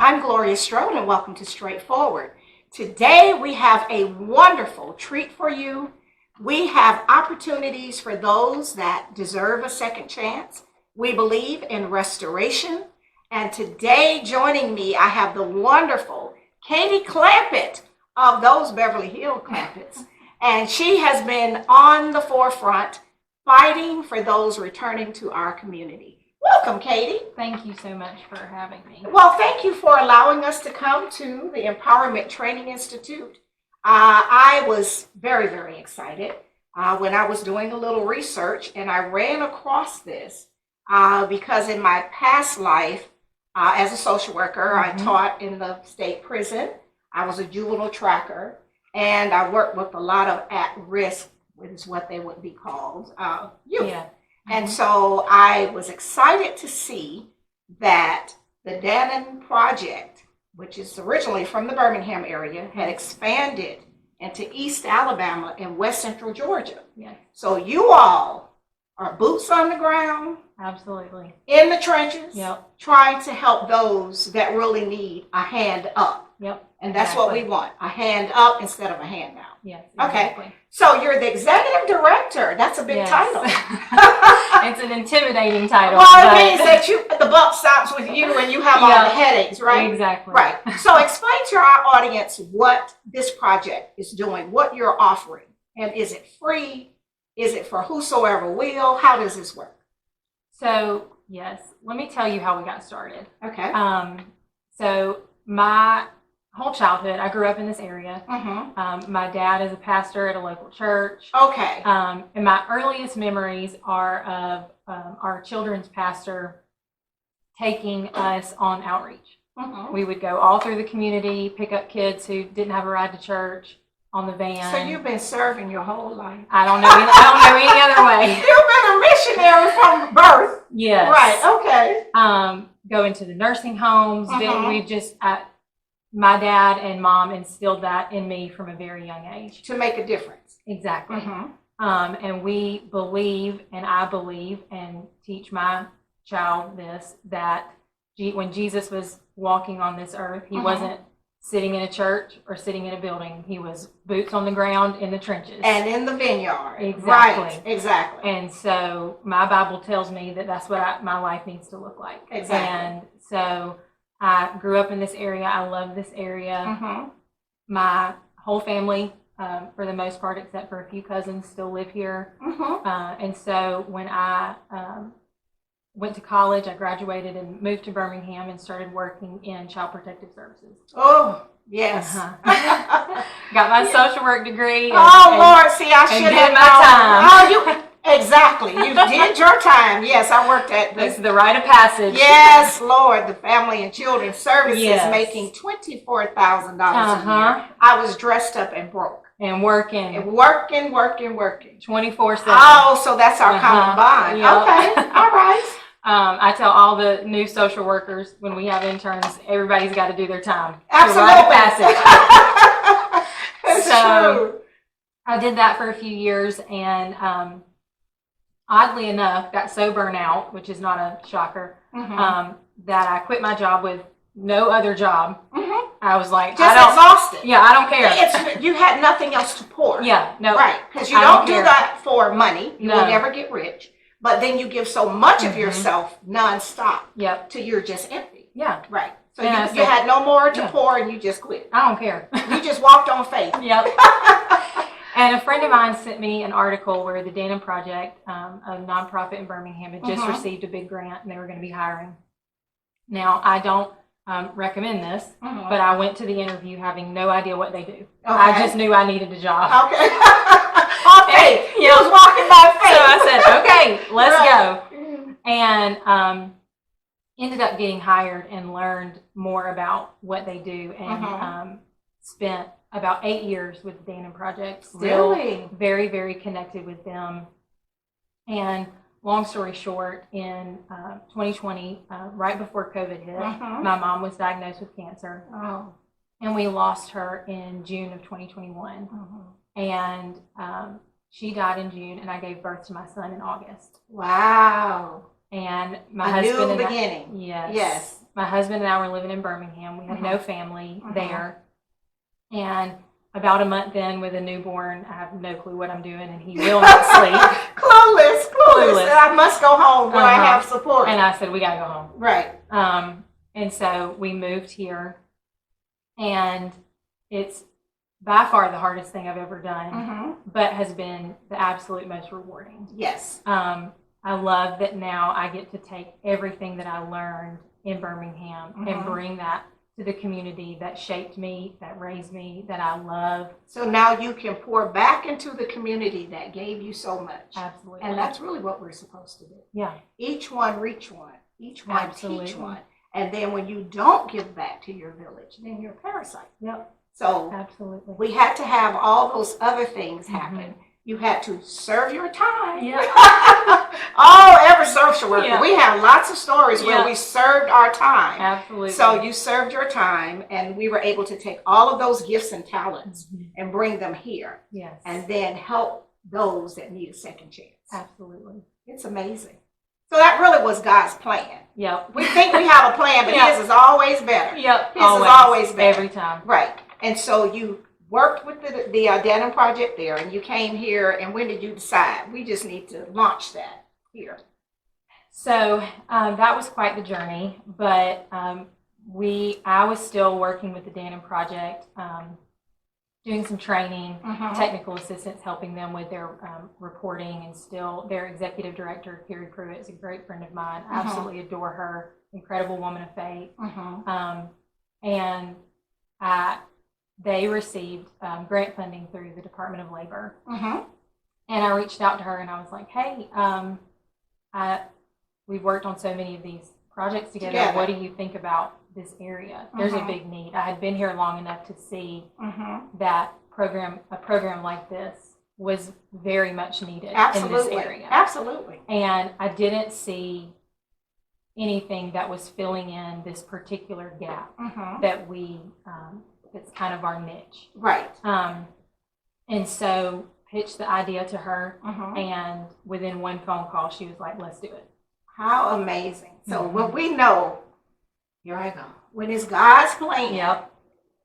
I'm Gloria Strode, and welcome to Straightforward. Today we have a wonderful treat for you. We have opportunities for those that deserve a second chance. We believe in restoration. And today joining me, I have the wonderful Katie Clampit of those Beverly Hills Clampits. And she has been on the forefront fighting for those returning to our community. Welcome, Katie. Thank you so much for having me. Well, thank you for allowing us to come to the Empowerment Training Institute. I was very, very excited when I was doing a little research, and I ran across this because in my past life as a social worker, I taught in the state prison. I was a juvenile tracker, and I worked with a lot of at-risk, which is what they would be called, youth. Yeah. And so I was excited to see that the Dannon Project, which is originally from the Birmingham area, had expanded into East Alabama and West Central Georgia. Yes. So you all are boots on the ground. Absolutely. In the trenches. Yep. Trying to help those that really need a hand up. Yep. And that's what we want, a hand up instead of a hand down. Yes. Exactly. Okay. So you're the executive director. That's a big title. It's an intimidating title. Well, it means that the buck stops with you and you have all the headaches, right? Exactly. Right. So explain to our audience what this project is doing, what you're offering. And is it free? Is it for whosoever will? How does this work? So, yes, let me tell you how we got started. Okay. So my whole childhood, I grew up in this area. My dad is a pastor at a local church. Okay. And my earliest memories are of our children's pastor taking us on outreach. We would go all through the community, pick up kids who didn't have a ride to church on the van. So you've been serving your whole life. I don't know any other way. You've been a missionary from birth. Yes. Right. Okay. Going to the nursing homes. My dad and mom instilled that in me from a very young age. To make a difference. Exactly. And we believe, and I believe, and teach my child this, that when Jesus was walking on this earth, he wasn't sitting in a church or sitting in a building. He was boots on the ground in the trenches. And in the vineyard. Exactly. Right, exactly. And so my Bible tells me that that's what my life needs to look like. Exactly. And so I grew up in this area. I love this area. My whole family, for the most part, except for a few cousins, still live here. And so when I went to college, I graduated and moved to Birmingham and started working in Child Protective Services. Oh, yes. Got my social work degree. Lord, see, I should have my time. Oh, exactly. You did your time. Yes, I worked at It's the rite of passage. Yes, Lord, the Family and Children's Services, making $24,000 a year. I was dressed up and broke. And working. 24/7. Oh, so that's our common bond. Yep. Okay, all right. I tell all the new social workers when we have interns, everybody's got to do their time. Absolutely. Rite of passage. That's true. I did that for a few years, and oddly enough, got so burnt out, which is not a shocker, that I quit my job with no other job. I was like, exhausted. Yeah, I don't care. You had nothing else to pour. Yeah, no. Right, because you don't do that for money. You will never get rich. But then you give so much of yourself nonstop. Yep. Till you're just empty. Yeah. Right. So you had no more to pour, and you just quit. I don't care. You just walked on faith. Yep. And a friend of mine sent me an article where the Dannon Project, a nonprofit in Birmingham, had just received a big grant, and they were going to be hiring. Now, I don't recommend this, but I went to the interview having no idea what they do. Okay. I just knew I needed a job. Okay. Okay. You was walking by faith. So I said, okay, let's go. And ended up getting hired and learned more about what they do, and spent about 8 years with the Dannon Project. Still very, very connected with them. And long story short, in 2020, right before COVID hit, my mom was diagnosed with cancer. And we lost her in June of 2021. And she died in June, and I gave birth to my son in August. Wow. And my husband new beginning. Yes. Yes. my husband and I were living in Birmingham. We had no family there. And about a month in with a newborn, I have no clue what I'm doing, and he will not sleep. Clueless. And I must go home where I have support. And I said, we got to go home. Right. And so we moved here, and it's by far the hardest thing I've ever done, but has been the absolute most rewarding. Yes. I love that now I get to take everything that I learned in Birmingham and bring that to the community that shaped me, that raised me, that I love. So now you can pour back into the community that gave you so much. Absolutely. And that's really what we're supposed to do. Yeah. Each one reach one. Each one Absolutely. teach one. And then when you don't give back to your village, then you're a parasite. Yep. So absolutely, we had to have all those other things happen. You had to serve your time. Yeah. Every social worker. Yeah. We have lots of stories where we served our time. Absolutely. So you served your time, and we were able to take all of those gifts and talents and bring them here. Yes. And then help those that need a second chance. Absolutely. It's amazing. So that really was God's plan. Yep. We think we have a plan, but His is always better. Yep. His is always better. Every time. Right. And so you worked with the Dannon Project there, and you came here, and when did you decide? We just need to launch that here. So that was quite the journey, but I was still working with the Dannon Project, doing some training, technical assistance, helping them with their reporting, and still their executive director, Carrie Pruitt, is a great friend of mine. I absolutely adore her, incredible woman of faith. And they received grant funding through the Department of Labor. And I reached out to her and I was like, hey, we've worked on so many of these projects together. What do you think about this area? There's a big need. I had been here long enough to see that a program like this was very much needed in this area. Absolutely. And I didn't see anything that was filling in this particular gap that it's kind of our niche. Right. And so pitched the idea to her, and within one phone call, she was like, let's do it. How amazing. So when we know, here I go, when it's God's plan,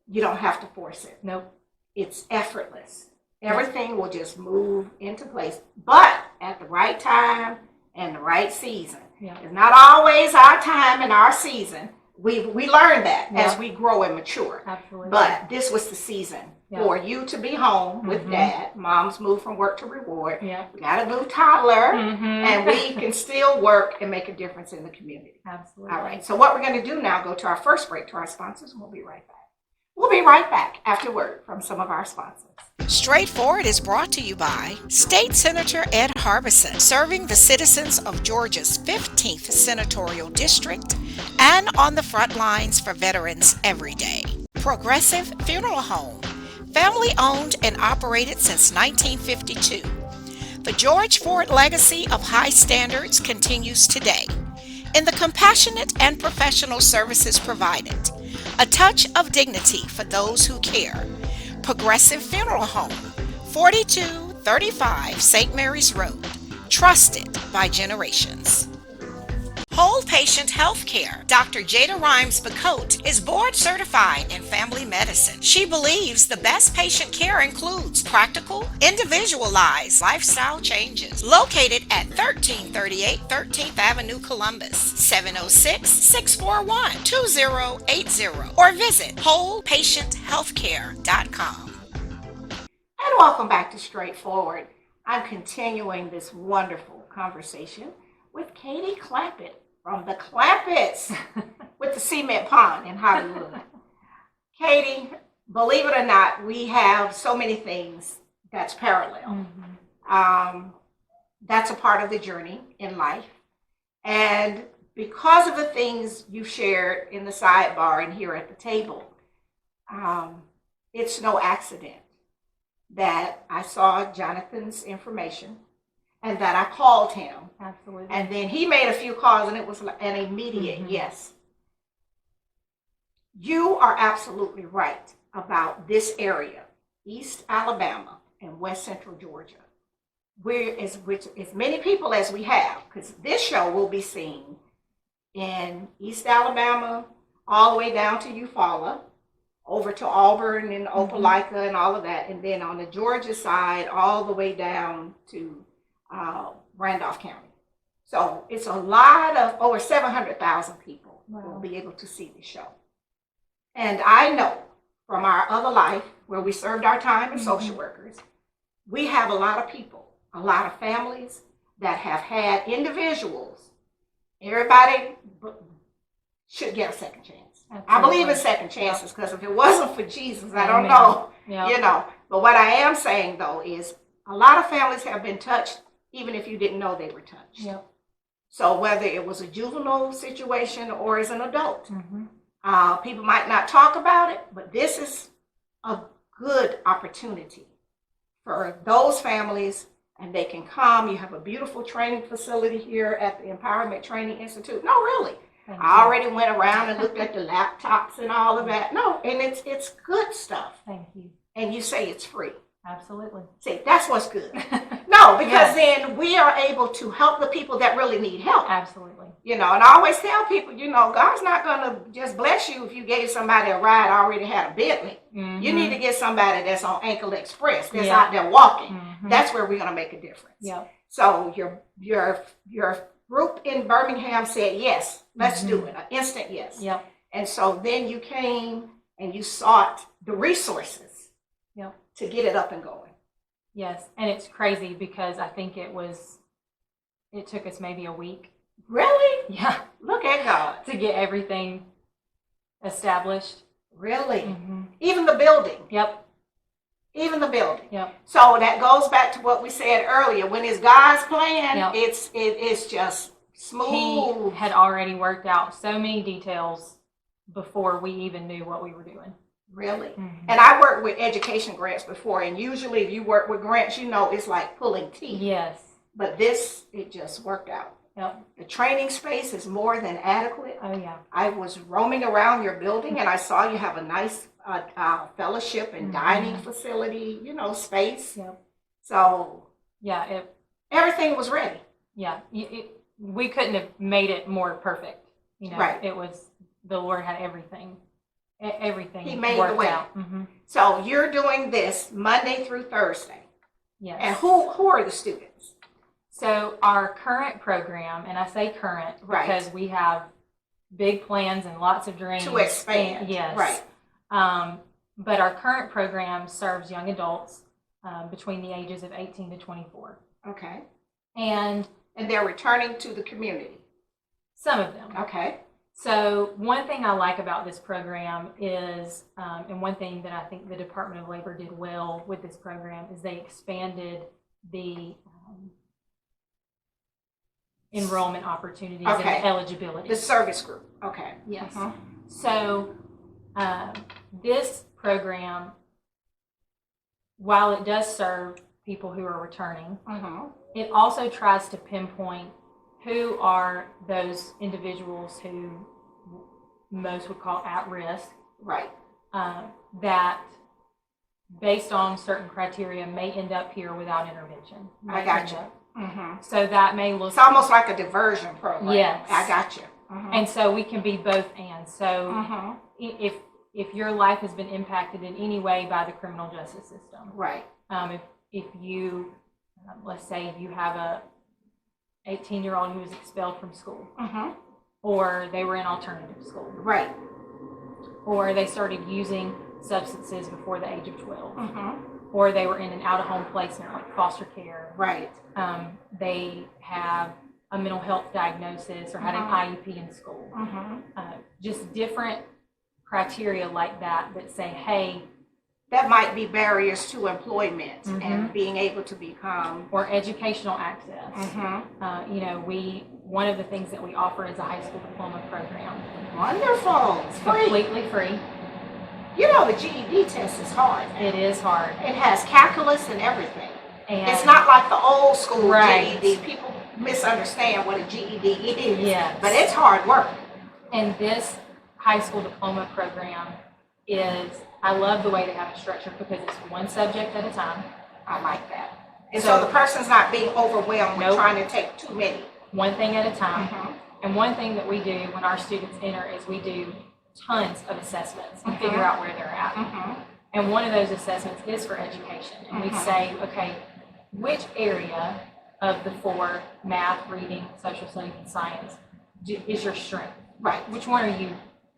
you don't have to force it. Nope. It's effortless. Everything will just move into place, but at the right time and the right season. It's not always our time and our season. We learn that as we grow and mature. Absolutely. But this was the season for you to be home with Dad. Mom's moved from work to reward. We got a new toddler, and we can still work and make a difference in the community. Absolutely. All right. So what we're going to do now, go to our first break to our sponsors, and we'll be right back. We'll be right back after word from some of our sponsors. Straightforward is brought to you by State Senator Ed Harbison, serving the citizens of Georgia's 15th Senatorial District and on the front lines for veterans every day. Progressive Funeral Home, family owned and operated since 1952. The George Ford legacy of high standards continues today in the compassionate and professional services provided. A touch of dignity for those who care. Progressive Funeral Home, 4235 St. Mary's Road, trusted by generations. Whole Patient Healthcare. Dr. Jada Rimes-Bacote is board certified in family medicine. She believes the best patient care includes practical, individualized lifestyle changes. Located at 1338 13th Avenue, Columbus, 706-641-2080, or visit wholepatienthealthcare.com. And welcome back to Straightforward. I'm continuing this wonderful conversation with Katie Clampit from the Clampits with the cement pond in Hollywood. Katie, believe it or not, we have so many things that's parallel. That's a part of the journey in life. And because of the things you shared in the sidebar and here at the table, it's no accident that I saw Jonathan's information and that I called him. Absolutely. And then he made a few calls, and it was an immediate yes. You are absolutely right about this area, East Alabama and West Central Georgia. As many people as we have, because this show will be seen in East Alabama, all the way down to Eufaula, over to Auburn and Opelika and all of that. And then on the Georgia side, all the way down to Randolph County. So it's a lot of, over 700,000 people will be able to see the show. And I know from our other life, where we served our time as social workers, we have a lot of people, a lot of families that have had individuals. Everybody should get a second chance. Absolutely. I believe in second chances, because if it wasn't for Jesus, I don't know, you know. But what I am saying, though, is a lot of families have been touched, even if you didn't know they were touched. Yep. So whether it was a juvenile situation or as an adult, people might not talk about it, but this is a good opportunity for those families, and they can come. You have a beautiful training facility here at the Empowerment Training Institute. No, really. I already went around and looked at the laptops and all of that. No, and it's good stuff. Thank you. And you say it's free. Absolutely. See, that's what's good. No, because then we are able to help the people that really need help. Absolutely. You know, and I always tell people, you know, God's not going to just bless you if you gave somebody a ride already had a Bentley. You need to get somebody that's on Ankle Express, that's out there walking. That's where we're going to make a difference. So your group in Birmingham said, yes, let's do it, an instant yes. And so then you came and you sought the resources to get it up and going. Yes, and it's crazy because I think it took us maybe a week. Really? Yeah. Look at God. To get everything established. Really? Even the building? Yep. Even the building? Yep. So that goes back to what we said earlier. When it's God's plan, it's just smooth. He had already worked out so many details before we even knew what we were doing. Really? And I worked with education grants before, and usually if you work with grants, you know it's like pulling teeth. Yes. But this, it just worked out. Yep. The training space is more than adequate. Oh, yeah. I was roaming around your building, and I saw you have a nice fellowship and dining facility, you know, space. Yep. So, yeah, everything was ready. Yeah. We couldn't have made it more perfect. You know, right. It was, the Lord had everything. Everything He made worked the way. Out. So you're doing this Monday through Thursday. Yes. And who are the students? So our current program, and I say current because we have big plans and lots of dreams to expand. And, yes. Right. But our current program serves young adults between the ages of 18 to 24. Okay. And they're returning to the community. Some of them. Okay. So one thing I like about this program is, and one thing that I think the Department of Labor did well with this program, is they expanded the enrollment opportunities and eligibility. The service group. Okay. Yes. So this program, while it does serve people who are returning, it also tries to pinpoint who are those individuals who most would call at risk. Right. That, based on certain criteria, may end up here without intervention. I got you. So that may look... It's almost like a diversion program. Yes. I got you. And so we can be both and. So if your life has been impacted in any way by the criminal justice system. Right. If you, let's say if you have a 18-year-old who was expelled from school, or they were in alternative school, right, or they started using substances before the age of 12, or they were in an out-of-home placement like foster care, right, they have a mental health diagnosis or had an IEP in school, just different criteria like that that say, hey, that might be barriers to employment and being able to become, or educational access. You know, one of the things that we offer is a high school diploma program. Wonderful. It's completely free. You know, the GED test is hard. It is hard. It has calculus and everything. And it's not like the old school GED. People misunderstand what a GED is. Yes. But it's hard work. And this high school diploma program is, I love the way they have it structured because it's one subject at a time. I like that. And so the person's not being overwhelmed with trying to take too many. One thing at a time. And one thing that we do when our students enter is we do tons of assessments and figure out where they're at. And one of those assessments is for education. And we say, okay, which area of the 4, math, reading, social studies, and science, is your strength? Right. Which one are you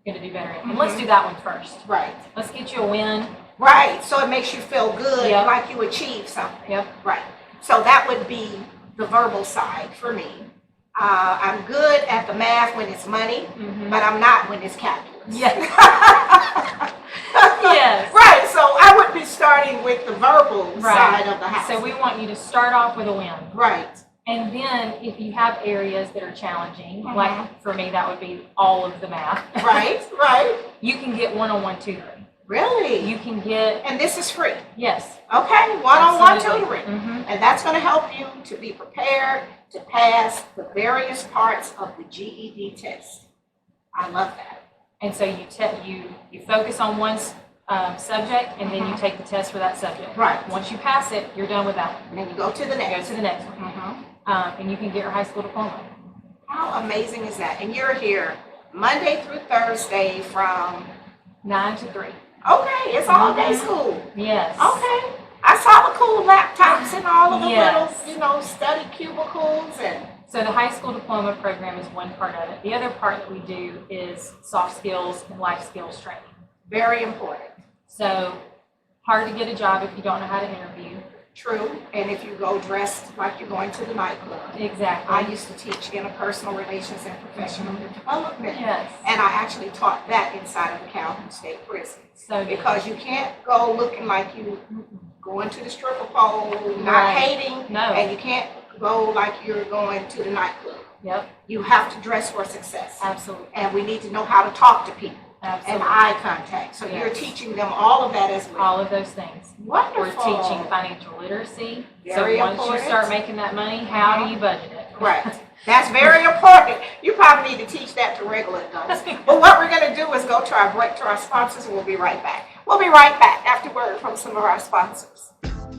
going to do better in? And let's do that one first. Right. Let's get you a win. Right. So it makes you feel good, Yep. like you achieved something. Yep. Right. So that would be the verbal side for me. I'm good at the math when it's money, but I'm not when it's calculus. Yes. Yes. Right. So I would be starting with the verbal side of the house. So we want you to start off with a win. Right. And then if you have areas that are challenging, like for me, that would be all of the math. Right. Right. You can get one-on-one tutoring. Really? You can get, And this is free. yes. Okay. One-on-one Absolutely. tutoring. And that's going to help you to be prepared to pass the various parts of the GED test. I love that. And so you focus on one subject, and then you take the test for that subject. Right. Once you pass it, you're done with that one. And then you go to the Go next. to the next one. And you can get your high school diploma. How amazing is that? And you're here Monday through Thursday from, 9 to 3. okay, it's all day school. Yes. Okay. I saw the cool laptops and all of the Yes. little, study cubicles and. So the high school diploma program is one part of it. The other part that we do is soft skills and life skills training. Very important. So hard to get a job if you don't know how to interview. True. And if you go dressed like you're going to the nightclub. Exactly. I used to teach interpersonal relations and professional development. Yes. And I actually taught that inside of the Calhoun State Prison. So good. Because you can't go looking like you going to the stripper pole, not Right. hating. No. And you can't go like you're going to the nightclub. Yep. You have to dress for success. Absolutely. And we need to know how to talk to people. Absolutely. And eye contact. So you're Yes. teaching them all of that as well. All of those things. Wonderful. We're teaching financial literacy. Very so once important. you start making that money, how do you budget it? Right. That's very important. You probably need to teach that to regular adults. But what we're going to do is go to our break to our sponsors, and we'll be right back. We'll be right back after word from some of our sponsors.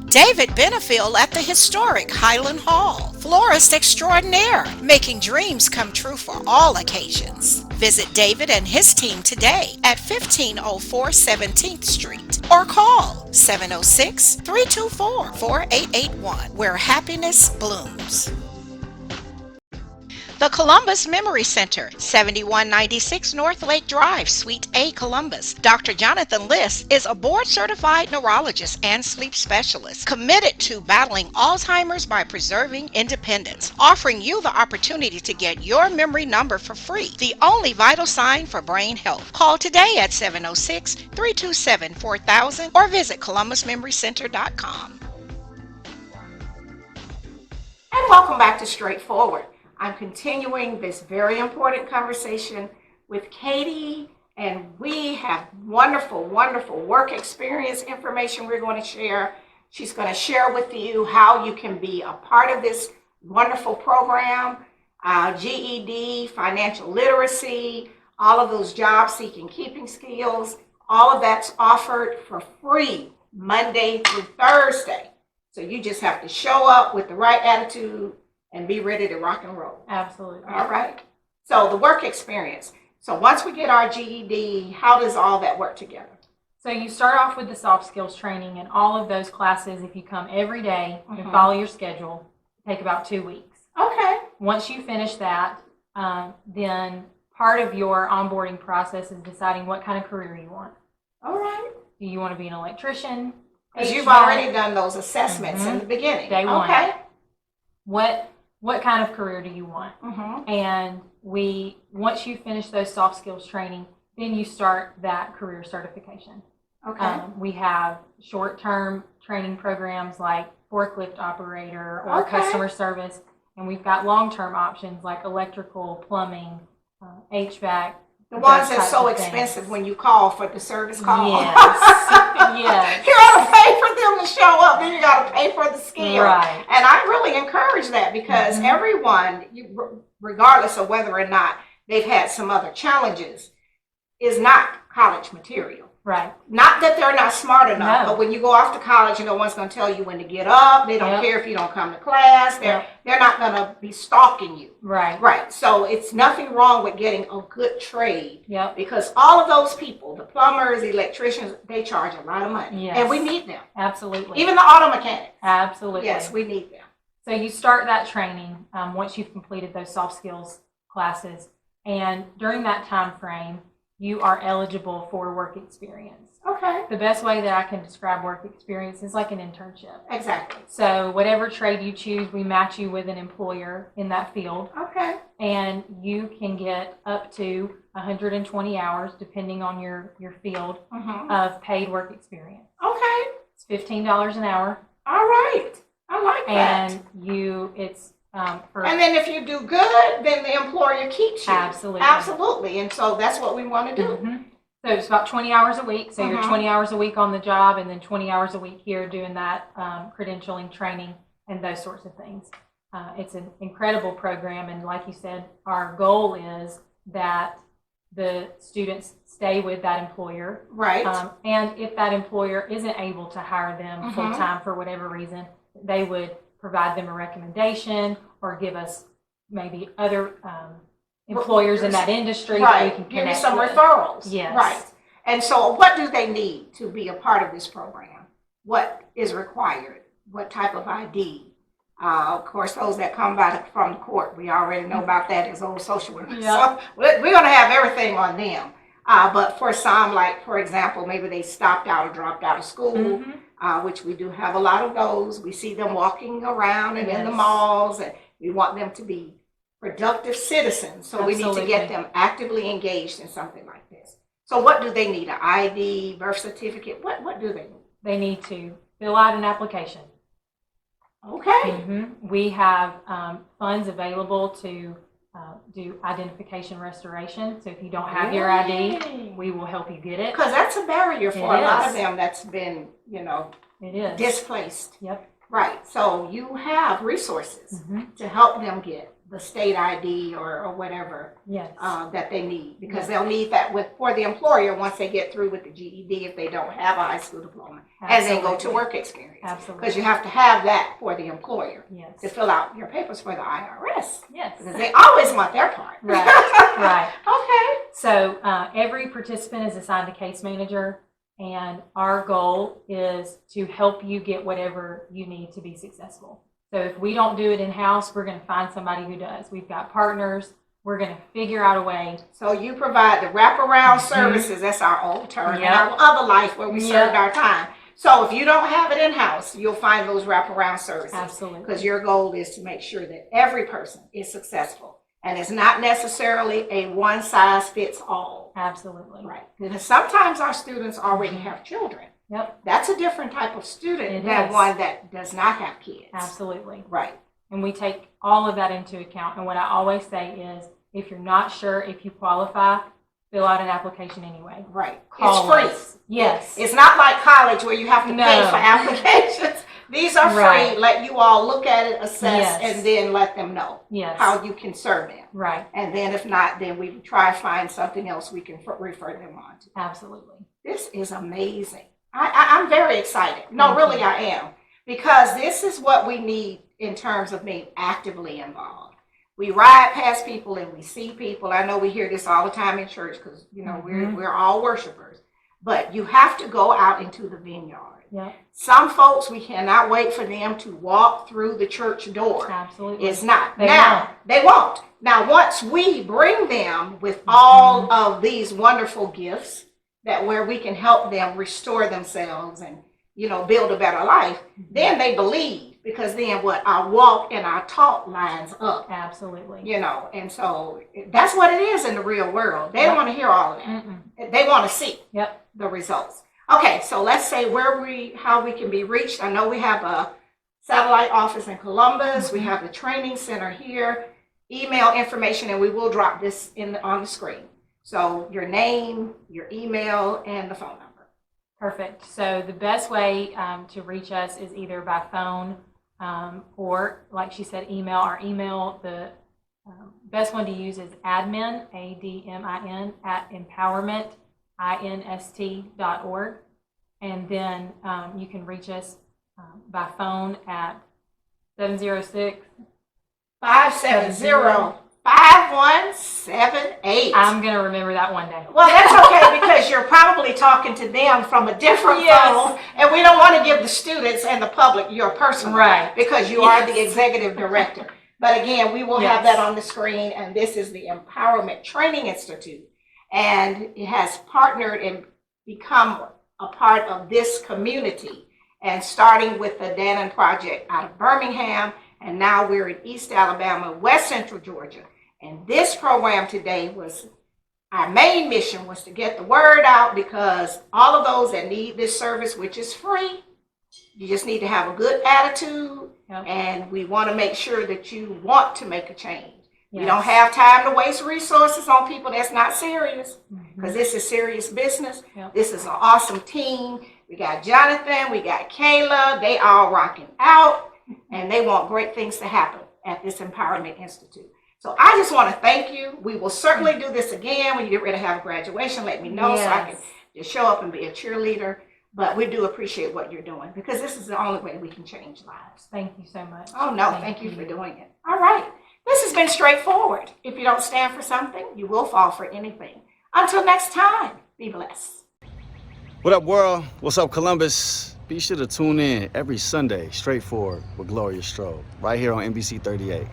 David Benefield at the historic Highland Hall, florist extraordinaire, making dreams come true for all occasions. Visit David and his team today at 1504 17th Street or call 706-324-4881, where happiness blooms. The Columbus Memory Center, 7196 North Lake Drive, Suite A, Columbus. Dr. Jonathan Liss is a board-certified neurologist and sleep specialist committed to battling Alzheimer's by preserving independence, offering you the opportunity to get your memory number for free, the only vital sign for brain health. Call today at 706-327-4000 or visit columbusmemorycenter.com. And welcome back to Straightforward. I'm continuing this very important conversation with Katie, and we have wonderful, wonderful work experience information we're going to share. She's going to share with you how you can be a part of this wonderful program, GED, financial literacy, all of those job-seeking keeping skills, all of that's offered for free Monday through Thursday. So you just have to show up with the right attitude and be ready to rock and roll. Absolutely. All right. So the work experience. So once we get our GED, how does all that work together? So you start off with the soft skills training, and all of those classes, if you come every day and follow your schedule, take about 2 weeks. Okay. Once you finish that, then part of your onboarding process is deciding what kind of career you want. All right. Do you want to be an electrician? Because you've HVAC? already done those assessments in the beginning. Day one. Okay. What kind of career do you want? And once you finish those soft skills training, then you start that career certification. Okay. We have short-term training programs like forklift operator or customer service, and we've got long-term options like electrical, plumbing, HVAC. The ones those that's so types of expensive things. when you call for the service call. Yes. Yes. You got to pay for them to show up, then you got to pay for the skill. Right. And I really encourage that because everyone, regardless of whether or not they've had some other challenges, is not college material. Right. Not that they're not smart enough, No. but when you go off to college, no one's going to tell you when to get up. They don't care if you don't come to class. They're not going to be stalking you. Right. Right. So it's nothing wrong with getting a good trade. Yep. Because all of those people, the plumbers, the electricians, they charge a lot of money. Yes. And we need them. Absolutely. Even the auto mechanics. Absolutely. Yes, we need them. So you start that training once you've completed those soft skills classes. And during that time frame, you are eligible for work experience. Okay. The best way that I can describe work experience is like an internship. Exactly. So whatever trade you choose, we match you with an employer in that field. Okay. And you can get up to 120 hours, depending on your field, of paid work experience. Okay. It's $15 an hour. All right. I like that. And it's for... And then if you do good, then the employer keeps you. Absolutely. Absolutely. And so that's what we want to do. Mm-hmm. So it's about 20 hours a week. So you're 20 hours a week on the job and then 20 hours a week here doing that credentialing, training, and those sorts of things. It's an incredible program. And like you said, our goal is that the students stay with that employer. Right. And if that employer isn't able to hire them full-time for whatever reason, they would provide them a recommendation or give us maybe other employers in that industry that we can connect Give you some with. referrals. Yes. Right. And so what do they need to be a part of this program? What is required? What type of ID? Of course, those that come from the court, we already know about that as old social workers. Yep. So we're going to have everything on them. But for some, like, for example, maybe they stopped out or dropped out of school, which we do have a lot of those. We see them walking around and in the malls, and we want them to be productive citizens. So we need to get them actively engaged in something like this. So what do they need? An ID, birth certificate? What do they need? They need to fill out an application. Okay. We have funds available to do identification restoration. So if you don't have your ID, we will help you get it. Because that's a barrier for a lot of them that's been, it is displaced. Yep. Right. So you have resources to help them get the state ID or whatever that they need, because they'll need that for the employer once they get through with the GED if they don't have a high school diploma, and then go to work experience. Absolutely. Because you have to have that for the employer to fill out your papers for the IRS. Yes. Because they always want their part. Right. Right. Okay. So every participant is assigned a case manager, and our goal is to help you get whatever you need to be successful. So if we don't do it in-house, we're going to find somebody who does. We've got partners. We're going to figure out a way. So you provide the wraparound services. That's our old term in our other life where we served our time. So if you don't have it in-house, you'll find those wraparound services. Absolutely. Because your goal is to make sure that every person is successful. And it's not necessarily a one-size-fits-all. Absolutely. Right. Because sometimes our students already have children. Yep. That's a different type of student than one that does not have kids. Absolutely. Right. And we take all of that into account. And what I always say is, if you're not sure if you qualify, fill out an application anyway. Right. Call it's free. us. Yes. It's not like college where you have to pay for applications. These are free. Let you all look at it, assess, and then let them know how you can serve them. Right. And then if not, then we try to find something else we can refer them on to. Absolutely. This is amazing. I'm very excited. No, really I am. Because this is what we need in terms of being actively involved. We ride past people and we see people. I know we hear this all the time in church because, we're all worshipers. But you have to go out into the vineyard. Yep. Some folks, we cannot wait for them to walk through the church door. Absolutely. It's not. They won't. Now, once we bring them with all of these wonderful gifts, that where we can help them restore themselves and, build a better life, then they believe, because then our walk and our talk lines up. Absolutely. And so that's what it is in the real world. They don't want to hear all of that. They want to see the results. Okay, so let's say how we can be reached. I know we have a satellite office in Columbus. We have the training center here. Email information, and we will drop this on the screen. So your name, your email, and the phone number. Perfect. So the best way to reach us is either by phone or, like she said, email. Our email, the best one to use is admin, ADMIN, @empowermentinc.org. inst.org. And then you can reach us by phone at 706. 570-5178. I'm going to remember that one day. Well, that's okay because you're probably talking to them from a different phone, and we don't want to give the students and the public your personal, right? Because you are the executive director. But again, we will have that on the screen, and this is the Empowerment Training Institute, and it has partnered and become a part of this community, and starting with the Dannon Project out of Birmingham, and now we're in East Alabama, West Central Georgia. And this program today was, our main mission was to get the word out, because all of those that need this service, which is free, you just need to have a good attitude, and we want to make sure that you want to make a change. We don't have time to waste resources on people that's not serious, because this is serious business. This is an awesome team. We got Jonathan, we got Kayla, they all rocking out, and they want great things to happen at this Empowerment Institute. So I just want to thank you. We will certainly do this again when you get ready to have a graduation. Let me know so I can just show up and be a cheerleader. But we do appreciate what you're doing, because this is the only way we can change lives. Thank you so much. Oh, no, thank you for doing it. All right. This has been straightforward. If you don't stand for something, you will fall for anything. Until next time, be blessed. What up, world? What's up, Columbus? Be sure to tune in every Sunday, Straightforward with Gloria Strode, right here on NBC 38.